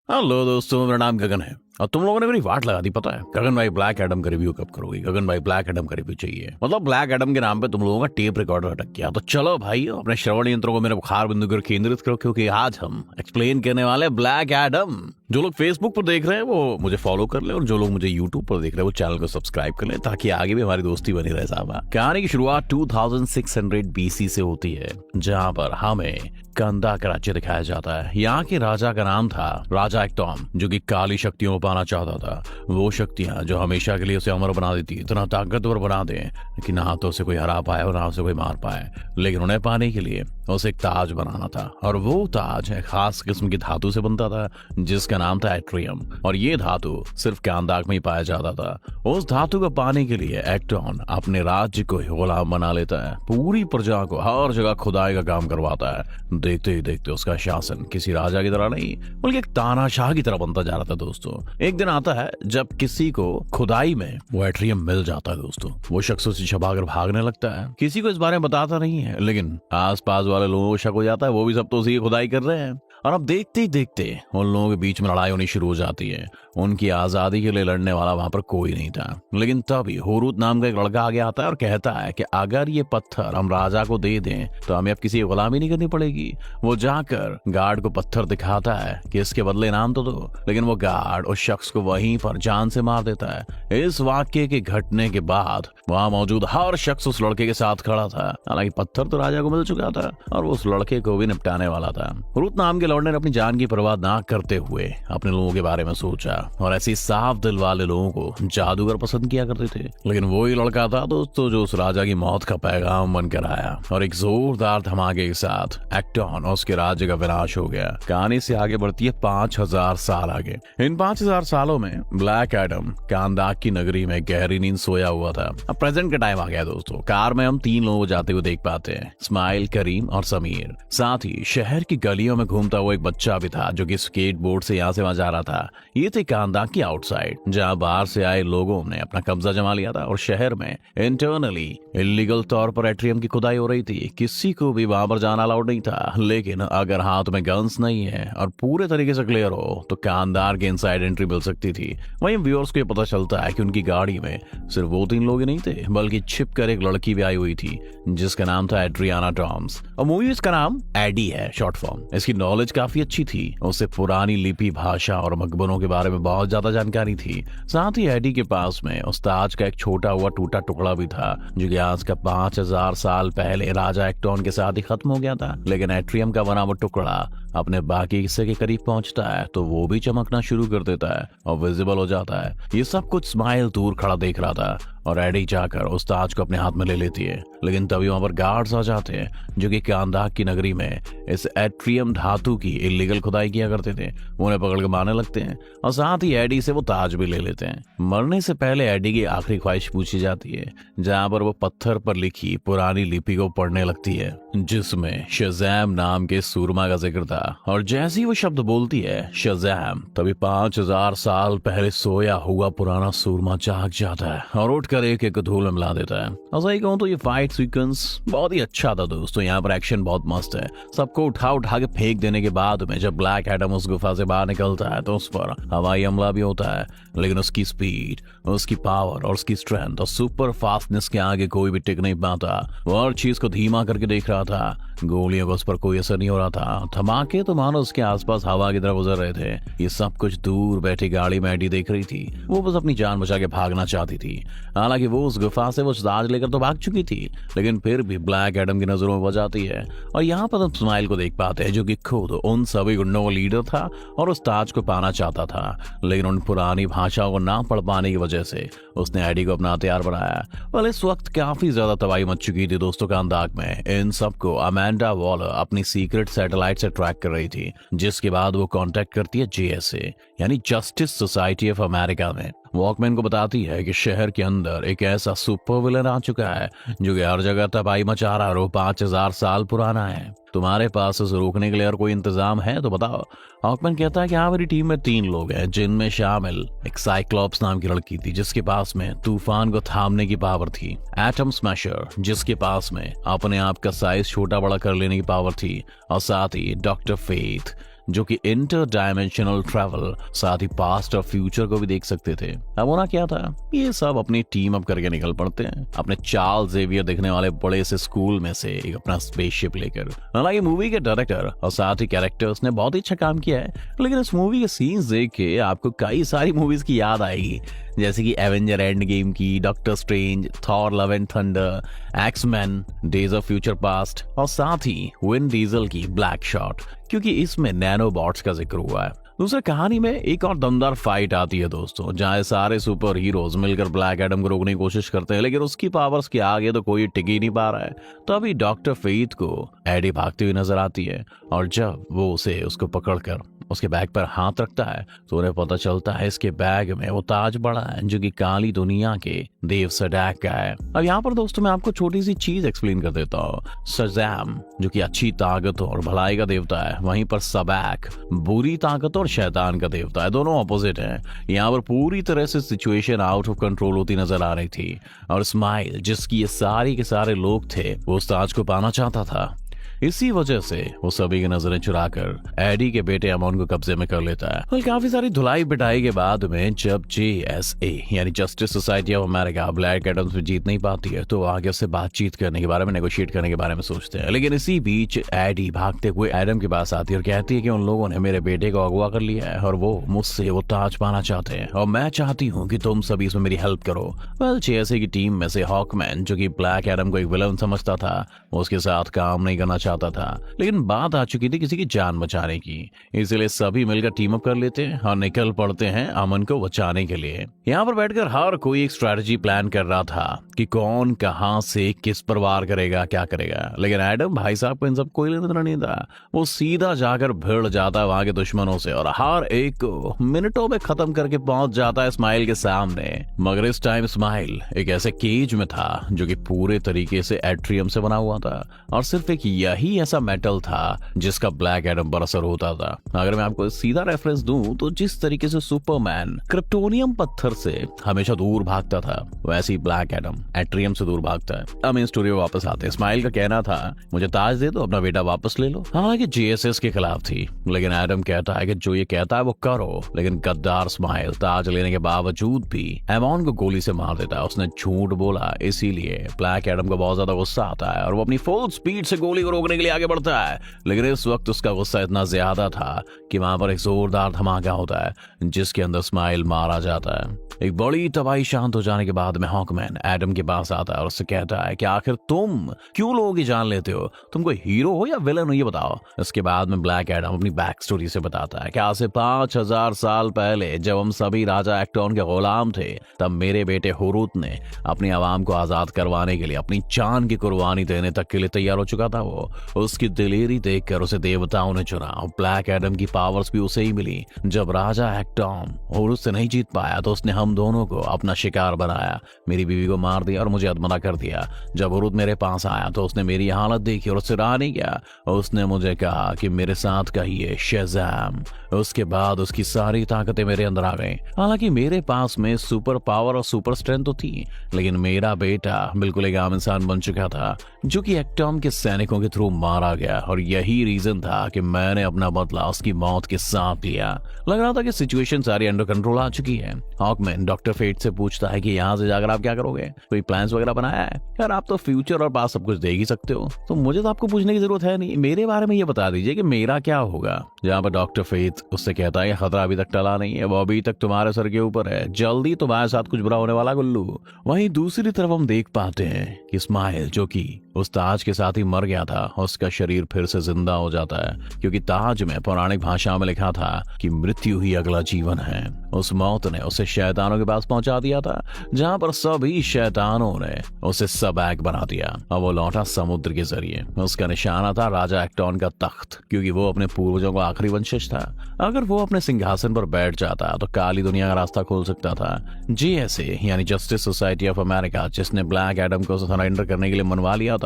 Hello दोस्तों, मेरा नाम गगन है और तुम लोगों ने मेरी वाट लगा दी। पता है गगन भाई ब्लैक एडम का रिव्यू कब करोगे? गगन भाई ब्लैक एडम का रिव्यू चाहिए। मतलब ब्लैक एडम के नाम पे तुम लोगों का टेप रिकॉर्डर अटक गया। तो चलो भाई अपने श्रवण यंत्रों को मेरे बुखार बिंदु पर केंद्रित करो, क्योंकि आज हम एक्सप्लेन करने वाले ब्लैक एडम। जो लोग फेसबुक पर देख रहे हैं वो मुझे फॉलो कर ले, और जो लोग मुझे यूट्यूब पर देख रहे हैं वो चैनल को सब्सक्राइब कर ले, ताकि आगे भी हमारी दोस्ती बनी रहे। साहब, कहानी की शुरुआत 2600 BC से होती है, जहाँ पर हमें कंदा का राज्य दिखाया जाता है। यहाँ के राजा का नाम था राजा एक्टॉन, जो कि काली शक्तियों को पाना चाहता था। वो शक्तियां जो हमेशा के लिए उसे अमर बना देती, इतना ताकतवर बना दे कि ना तो उसे कोई हरा पाए और ना उसे कोई मार पाए। लेकिन उन्हें पाने के लिए उसे एक ताज बनाना था, और वो ताज एक खास किस्म की धातु से बनता था, जिसका नाम था एट्रियम। और ये धातु सिर्फ कांदाक में ही पाया जाता था। उस धातु को पाने के लिए एक्टॉन अपने राज्य को गुलाम बना लेता है, पूरी प्रजा को हर जगह खुदाई का काम करवाता है। देखते ही देखते उसका शासन किसी राजा की तरह नहीं, बल्कि एक तानाशाह की तरह बनता जा रहा था। दोस्तों, एक दिन आता है जब किसी को खुदाई में वो एट्रियम मिल जाता है। दोस्तों, वो शख्स उसे छुपाकर भागने लगता है। किसी को इस बारे में बताता नहीं है, लेकिन आसपास वाले लोगों को शक हो जाता है, वो भी सब तो उसी की खुदाई कर रहे हैं। और अब देखते ही देखते उन लोगों के बीच में लड़ाई होनी शुरू हो जाती है। उनकी आजादी के लिए लड़ने वाला वहां पर कोई नहीं था। लेकिन तभी हुरूत नाम का एक लड़का आगे आता है और कहता है कि अगर ये पत्थर हम राजा को दे दें तो हमें अब किसी की गुलामी नहीं करनी पड़ेगी। वो जाकर गार्ड को पत्थर दिखाता है कि इसके बदले इनाम तो दो, लेकिन वो गार्ड उस शख्स को वहीं पर जान से मार देता है। इस वाक्य के घटने के बाद वहां मौजूद हर शख्स उस लड़के के साथ खड़ा था। हालांकि पत्थर तो राजा को मिल चुका था और वो उस लड़के को भी निपटाने वाला था। हुरूत नाम के लॉर्ड ने अपनी जान की परवाह ना करते हुए अपने लोगों के बारे में सोचा, और ऐसी साफ दिल वाले लोगों को जादूगर पसंद किया करते थे। लेकिन वो ही लड़का था दोस्तों जो उस राजा की मौत का पैगाम बनकर आया, और एक जोरदार धमाके के साथ एक्टॉन और उसके राज्य का विनाश हो गया। कहानी से आगे बढ़ती है 5000 साल आगे। इन 5000 सालों में ब्लैक एडम कांदाक की नगरी में गहरी नींद सोया हुआ था। अब प्रेजेंट का टाइम आ गया दोस्तों। कार में हम 3 लोगों को जाते हुए देख पाते हैं, स्माइल, करीम और समीर। साथ ही शहर की गलियों में घूमता हुआ एक बच्चा भी था, जो कि स्केट बोर्ड से यहाँ से वहां जा रहा था। ये थे कांदाक की आउटसाइड, जहाँ बाहर से आए लोगों ने अपना कब्जा जमा लिया था, और शहर में इंटरनली इलीगल तौर पर एट्रियम की खुदाई हो रही थी। किसी को भी वहां पर जाना अलाउड नहीं था। लेकिन अगर हाथ में गन्स नहीं है और पूरे तरीके से क्लियर हो तो कांदार के इनसाइड एंट्री मिल सकती थी। वहीं व्यूअर्स को ये पता चलता है कि उनकी गाड़ी में सिर्फ वो 3 लोग ही नहीं थे, बल्कि छिप कर एक लड़की भी आई हुई थी, जिसका नाम था एड्रियाना टॉम्स। और मूवी इसका नाम एडी है, शॉर्ट फॉर्म। इसकी नॉलेज काफी अच्छी थी, उसे पुरानी लिपि, भाषा और मकबरों के बारे में बहुत ज्यादा जानकारी थी। साथ ही एडी के पास में उस ताज का एक छोटा हुआ टूटा टुकड़ा भी था, जो कि आज का 5000 साल पहले राजा एक्टॉन के साथ ही खत्म हो गया था। लेकिन एट्रियम का बना वो टुकड़ा अपने बाकी हिस्से के करीब पहुंचता है तो वो भी चमकना शुरू कर देता है और विजिबल हो जाता है। ये सब कुछ स्माइल दूर खड़ा देख रहा था, और एडी जाकर उस ताज को अपने हाथ में ले लेती है। लेकिन तभी वहां पर गार्ड्स आ जाते हैं, जो कि कांदाक की नगरी में इस एट्रियम धातु की इलीगल खुदाई किया करते थे। वो उन्हें पकड़ के मारने लगते हैं, और साथ ही एडी से वो ताज भी ले लेते हैं। मरने से पहले एडी की आखिरी ख्वाहिश पूछी जाती है, जहां पर वो पत्थर पर लिखी पुरानी लिपि को पढ़ने लगती है, जिसमें शज़ैम नाम के सूरमा का जिक्र था। और जैसे ही वो शब्द बोलती है शज़ैम, तभी 5000 साल पहले सोया हुआ पुराना सूरमा जाग जाता है और उठकर एक धूल में मिला देता है। और सही कहूं तो ये फाइट सीक्वेंस बहुत ही अच्छा था दोस्तों। यहाँ पर एक्शन बहुत मस्त है। सबको उठा उठा के फेंक देने के बाद में जब ब्लैक एडम उस गुफा से बाहर निकलता है तो उस पर हवाई हमला भी होता है। लेकिन उसकी स्पीड, उसकी पावर और उसकी स्ट्रेंथ और सुपर फास्टनेस के आगे कोई भी टिक नहीं पाता। वो हर चीज को धीमा करके देख रहा था। गोलियों का उस पर कोई असर नहीं हो रहा था। धमाके तो मानो उसके आसपास हवा की तरफ गुजर रहे थे। ये सब कुछ दूर बैठी गाड़ी में एडी देख रही थी। वो बस अपनी जान बचा के भागना चाहती थी। हालांकि वो उस गुफा से वो ताज लेकर तो भाग चुकी थी, लेकिन फिर भी ब्लैक एडम की नजरों में बच जाती है। और यहाँ पर हम स्माइल को देख पाते हैं, जो कि खुद उन सभी गुंडों का लीडर था और उस ताज को पाना चाहता था। लेकिन उन पुरानी भाषाओं को ना पढ़ पाने की वजह से उसने एडी को अपना हथियार बनाया। well, इस वक्त काफी ज्यादा तबाही मच चुकी थी दोस्तों कांदाक में। इन सबको अमेंडा वॉलर अपनी सीक्रेट सैटेलाइट से ट्रैक कर रही थी, जिसके बाद वो कांटेक्ट करती है JSA यानी जस्टिस सोसाइटी ऑफ अमेरिका में। वॉकमैन को बताती है कि शहर के अंदर एक ऐसा सुपर विलन आ चुका है जो कि हर जगह तबाही मचा रहा है, और 5000 साल पुराना है। तुम्हारे पास उसे रोकने के लिए और कोई इंतजाम है तो बताओ। हॉकमैन कहता है कि हाँ, मेरी टीम में 3 लोग हैं, जिनमें शामिल एक साइक्लॉप्स नाम की लड़की थी, जिसके पास में तूफान को थामने की पावर थी, एटम स्मैशर जिसके पास में अपने आप का साइज छोटा बड़ा कर लेने की पावर थी, और साथ ही डॉक्टर फेथ जो कि इंटर डायमेंशनल ट्रैवल, साथ ही पास्ट और फ्यूचर को भी देख सकते थे। अब होना क्या था, ये सब अपनी टीम अप करके निकल पड़ते हैं अपने चार्ल्स जेवियर दिखने वाले बड़े से स्कूल में से एक अपना स्पेसशिप लेकर। हालांकि मूवी के डायरेक्टर और साथ ही कैरेक्टर्स ने बहुत ही अच्छा काम किया है, लेकिन इस मूवी के सीन्स देख के आपको कई सारी मूवीज की याद आएगी, जैसे कि एवेंजर एंड गेम की, Doctor Strange, Thor Love and Thunder, X Men, Days of Future Past और साथ ही विन डीजल की ब्लैक शॉट, क्योंकि इसमें नैनोबॉट्स का जिक्र हुआ है। दूसरी कहानी में एक और दमदार फाइट आती है दोस्तों, जहां सारे सुपर हीरोज मिलकर ब्लैक एडम को रोकने की कोशिश करते हैं, लेकिन उसकी पावर्स के आगे तो कोई टिक ही नहीं पा रहा है। तो अभी डॉक्टर फेथ को एडी भागती हुई नजर आती है, और जब वो उसको पकड़कर उसके बैग पर हाथ रखता है तो उन्हें पता चलता है इसके बैग में वो ताज पड़ा है जो कि काली दुनिया के देव सडैक का है। अब यहाँ पर दोस्तों मैं आपको छोटी सी चीज एक्सप्लेन कर देता हूँ। शज़ैम जो कि अच्छी ताकत और भलाई का देवता है, वहीं पर सबैक बुरी ताकत और शैतान का देवता है, दोनों ऑपोजिट हैं। यहाँ पर पूरी तरह से सिचुएशन आउट ऑफ कंट्रोल होती नजर आ रही थी, और स्माइल जिसकी ये सारी के सारे लोग थे वो उस ताज को पाना चाहता था। इसी वजह से वो सभी की नजरें चुराकर एडी के बेटे अमोन को कब्जे में कर लेता है। और काफी सारी धुलाई पिटाई के बाद में जब JSA यानी justice society of America black Adam से जीत नहीं पाती है, तो आगे उससे बातचीत करने के बारे में, नेगोशिएट करने के बारे में सोचते हैं। लेकिन इसी बीच एडी भागते हुए एडम के पास आती है और कहती है कि उन लोगों ने मेरे बेटे को अगवा कर लिया है और वो मुझसे वो ताज पाना चाहते हैं, और मैं चाहती हूँ कि तुम सभी इसमें मेरी हेल्प करो। वेल, JSA की टीम में से हॉकमैन जो कि ब्लैक एडम को एक विलन समझता था, वो उसके साथ काम नहीं करना चाहता था, लेकिन बात आ चुकी थी किसी की जान बचाने की, इसलिए सभी मिलकर टीम अप कर लेते हैं और निकल पड़ते हैं अमन को बचाने के लिए। यहाँ पर बैठकर हर कोई एक स्ट्रेटजी प्लान कर रहा था कि कौन कहां से किस पर वार करेगा, क्या करेगा, लेकिन एडम भाई साहब को इन सब कोई लेना देना नहीं था। वो सीधा जाकर भिड़ जाता वहां के दुश्मनों से और हर एक को मिनटों में खत्म करके पहुंच जाता है स्माइल के सामने। मगर इस टाइम स्माइल एक ऐसे केज में था जो कि पूरे तरीके से एट्रियम से बना हुआ था, और सिर्फ एक यही ऐसा मेटल था जिसका ब्लैक एडम पर असर होता था। अगर मैं आपको सीधा रेफरेंस दूं तो जिस तरीके से सुपरमैन क्रिप्टोनियम पत्थर से हमेशा दूर भागता था, वैसे ही ब्लैक एडम एट्रियम से दूर भागता है। अब इन स्टोरी में वापस आते हैं। स्माइल का कहना था मुझे ताज दे दो, अपना बेटा वापस ले लो। हालांकि JSS के खिलाफ थी, लेकिन एडम कहता है कि जो ये कहता है वो करो। लेकिन गद्दार स्माइल ताज लेने के बावजूद भी एमॉन को गोली से मार देता है। उसने झूठ बोला, इसीलिए ब्लैक एडम को बहुत ज्यादा गुस्सा आता है और वो अपनी फुल स्पीड से गोली को रोकने के लिए आगे बढ़ता है। लेकिन इस वक्त उसका गुस्सा इतना ज्यादा था कि वहां पर एक जोरदार धमाका होता है जिसके अंदर स्माइल मारा जाता है। एक बड़ी तबाही शांत हो जाने के बाद में हॉकमैन एडम के पास आता है और उससे कहता है कि आखिर तुम क्यों लोगों की जान लेते हो, तुम कोई हीरो हो या विलन हो, ये बताओ। इसके बाद में ब्लैक एडम अपनी बैक स्टोरी से बताता है कि आज से 5000 साल पहले जब हम सभी राजा एक्टॉन के गुलाम थे, तब मेरे बेटे हुरूत ने अपनी आवाम को आजाद करवाने के लिए अपनी जान की कुर्बानी देने तक के लिए तैयार हो चुका था। वो उसकी दिलेरी देखकर उसे देवताओं ने चुना और ब्लैक एडम की पावर्स भी उसे ही मिली। जब राजा एक्टॉन हुरूत से नहीं जीत पाया तो उसने हम दोनों को अपना शिकार बनाया, मेरी बीवी को मार दिया और मुझे अदमना कर दिया। जब हुरूत मेरे पास आया तो उसने मेरी हालत देखी और उससे रहा नहीं गया। उसने मुझे कहा कि मेरे साथ कहिए शज़ैम। उसके बाद उसकी सारी ताकतें मेरे अंदर आ गई। हालांकि मेरे पास में सुपर पावर और सुपर स्ट्रेंथ तो थी, लेकिन मेरा बेटा बिल्कुल एक आम इंसान बन चुका था जो कि एक्टॉन के सैनिकों के थ्रू मारा गया, और यही रीजन था कि मैंने अपना बदला उसकी मौत के साथ लिया। लग रहा था कि सिचुएशन सारी अंडर कंट्रोल आ चुकी है। हॉकमैन डॉक्टर फेट से पूछता है कि यहाँ से जाकर आप क्या करोगे, कोई प्लान्स वगैरह बनाया है? यार आप तो फ्यूचर और पास्ट सब कुछ देख ही सकते हो, तो मुझे तो आपको पूछने की जरूरत है नहीं, मेरे बारे में ये बता दीजिए कि मेरा क्या होगा। जहाँ पर डॉक्टर फेथ उससे कहता है खतरा अभी तक टला नहीं है, वो अभी तक तुम्हारे सर के ऊपर है, जल्दी तुम्हारे साथ कुछ बुरा होने वाला गुल्लू। वहीं दूसरी तरफ हम देख पाते हैं कि स्माइल जो कि उस ताज के साथ ही मर गया था, उसका शरीर फिर से जिंदा हो जाता है, क्योंकि ताज में पौराणिक भाषा में लिखा था कि मृत्यु ही अगला जीवन है। उस मौत ने उसे शैतानों के पास पहुंचा दिया था, जहां पर सभी शैतानों ने उसे सबैक बना दिया और वो लौटा समुद्र के जरिए। उसका निशाना था राजा एक्टॉन का तख्त, क्योंकि वो अपने पूर्वजों का आखिरी वंशज था। अगर वो अपने सिंहासन पर बैठ जाता तो काली दुनिया का रास्ता खोल सकता था। JSA यानी जस्टिस सोसाइटी ऑफ अमेरिका, जिसने ब्लैक एडम को सरेंडर करने के लिए मनवा लिया था,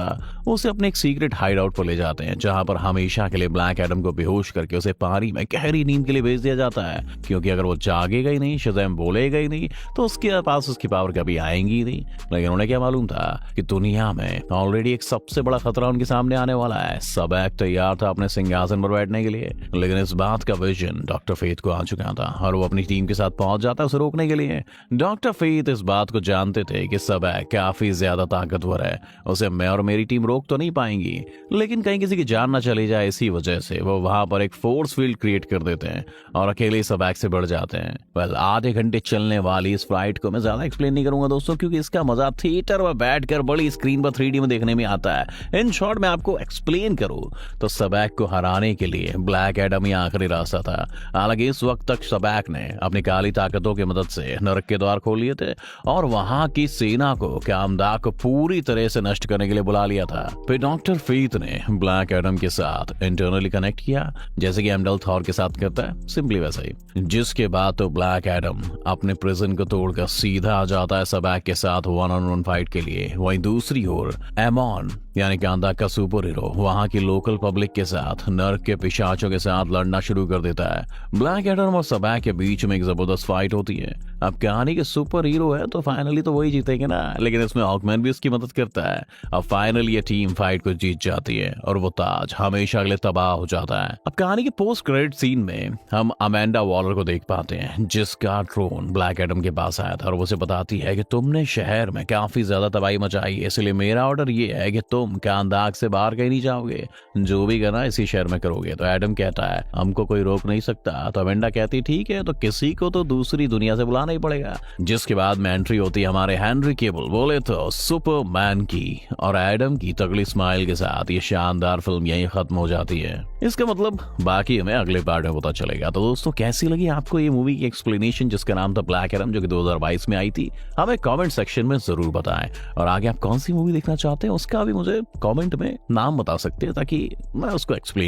उसे अपने एक सीक्रेट हाइड आउट पर ले जाते हैं, जहां पर हमेशा के लिए ब्लैक एडम को बेहोश करके उसे पानी में गहरी नींद के लिए भेज दिया जाता है, क्योंकि अगर वो जागे भागेगा ही नहीं, शज़ैम बोलेगा ही नहीं, तो उसके पास उसकी पावर कभी आएंगी ही नहीं। लेकिन उन्हें क्या मालूम था कि दुनिया में ऑलरेडी एक सबसे बड़ा खतरा उनके सामने आने वाला है। सबैक तैयार था अपने सिंहासन पर बैठने के लिए, लेकिन इस बात का विजन डॉक्टर फेथ को आ चुका था और वो अपनी टीम के साथ पहुंच जाता है उसे रोकने के लिए। डॉक्टर फेथ इस बात को जानते थे कि सबैक काफी ज्यादा ताकतवर है, उसे मैं और मेरी टीम रोक तो नहीं पाएंगी, लेकिन कहीं किसी की जान ना चली जाए इसी वजह से वो वहां पर एक फोर्स फील्ड क्रिएट कर देते हैं और अकेले सबैक से बढ़ जाते हैं। वेल, आधे घंटे चलने वाली इस फ्लाइट को मैं ज्यादा एक्सप्लेन नहीं करूंगा दोस्तों, क्योंकि इसका मजा थिएटर में बैठकर बड़ी स्क्रीन पर 3D में देखने में आता है। इन शॉर्ट में आपको एक्सप्लेन करूं तो सबैक को हराने के लिए ब्लैक एडम ही आखिरी रास्ता था। हालांकि इस वक्त तक सबैक ने अपनी काली ताकतों की मदद से नरक के द्वार खोल लिए थे और वहां की सेना को कामदा को पूरी तरह से नष्ट करने के लिए बुला लिया था। फिर डॉक्टर फेथ ने ब्लैक एडम के साथ इंटरनली कनेक्ट किया, जैसे कि एम्डल थॉर के साथ करता है, सिंपली वैसा ही। जिसके बाद तो ब्लैक एडम अपने प्रिजन को तोड़कर सीधा आ जाता है सबैक के साथ 1-on-1 फाइट के लिए। वहीं दूसरी ओर एमॉन यानी कांदा का सुपर हीरो वहां की लोकल पब्लिक के साथ नर्क के पिशाचों के साथ लड़ना शुरू कर देता है। ब्लैक एडम और सबैक के बीच में एक जबरदस्त फाइट होती है। अब कहानी के सुपर हीरो है तो फाइनली तो वही जीतेंगे ना, लेकिन इसमें हॉकमैन भी उसकी मदद करता है। अब फाइनली ये टीम फाइट को जीत जाती है और वो ताज हमेशा के लिए तबाह हो जाता है। अब कहानी के पोस्ट क्रेडिट सीन में हम अमेंडा वॉलर को देख पाते हैं, जिसका ड्रोन ब्लैक एडम के पास आया था और वो उसे बताती है कि तुमने शहर में काफी ज्यादा तबाही मचाई है, इसलिए मेरा ऑर्डर ये है कि तुम कांदाग से बाहर कहीं नहीं जाओगे, जो भी करना इसी शहर में करोगे। तो एडम कहता है हमको कोई रोक नहीं सकता। तो अमेंडा कहती ठीक है, तो किसी को तो दूसरी दुनिया से बुलाना ही पड़ेगा। जिसके बाद में एंट्री होती है हमारे हेनरी केबल, बोले तो सुपरमैन की, और एडम की तगड़ी स्माइल के साथ ये शानदार फिल्म यहीं खत्म हो जाती है। इसका मतलब बाकी हमें अगले पार्ट में पता चलेगा। तो दोस्तों कैसी लगी आपको ये मूवी की एक्सप्लेनेशन जिसका नाम था ब्लैक एडम, जो कि 2022 में आई थी? हमें कमेंट सेक्शन में जरूर बताएं, और आगे आप कौन सी मूवी देखना चाहते हैं उसका भी मुझे कमेंट में नाम बता सकते हैं ताकि मैं उसको एक्सप्लेन